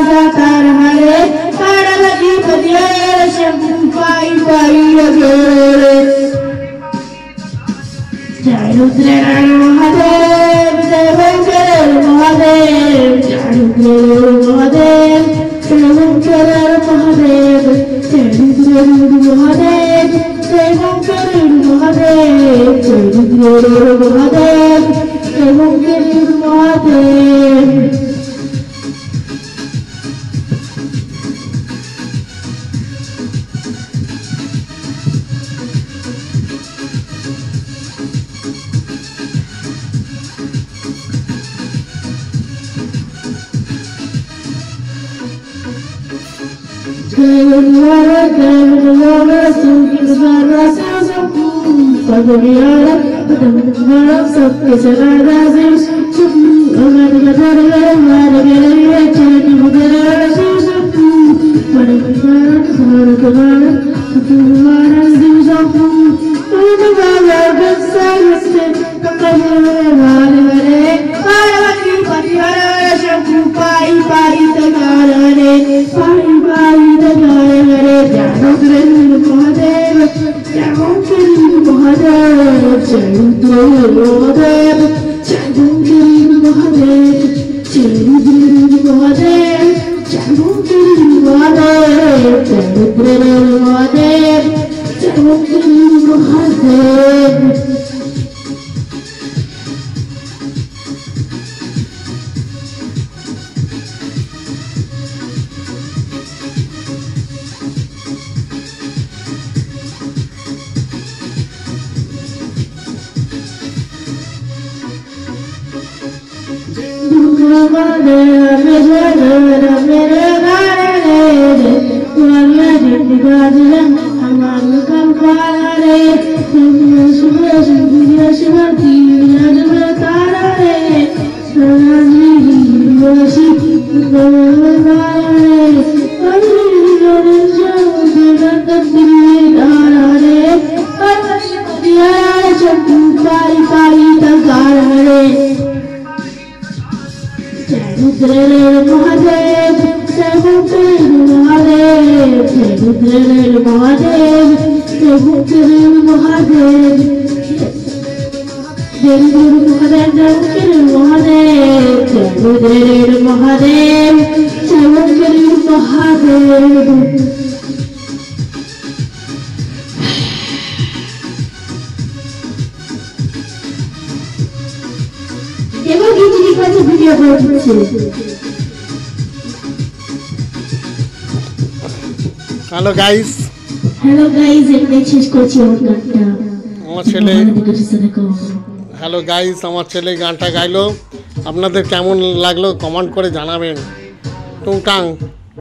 जाकर हरे पार्वती पतिया शंभु पाई पाई लगे जय रुद्र महादेव जय शंकर महादेव जय रुद्र महादेव जय शंकर महादेव जय रुद्र महादेव जय शंकर महादेव जय रुद्र महादेव जय शंकर महादेव হ্যালো গাইস এটা শেষ করছি গানটা আমার ছেলে হ্যালো গাইস আমার ছেলে গানটা গাইলো আপনাদের কেমন লাগলো কমেন্ট করে জানাবেন টুংটাং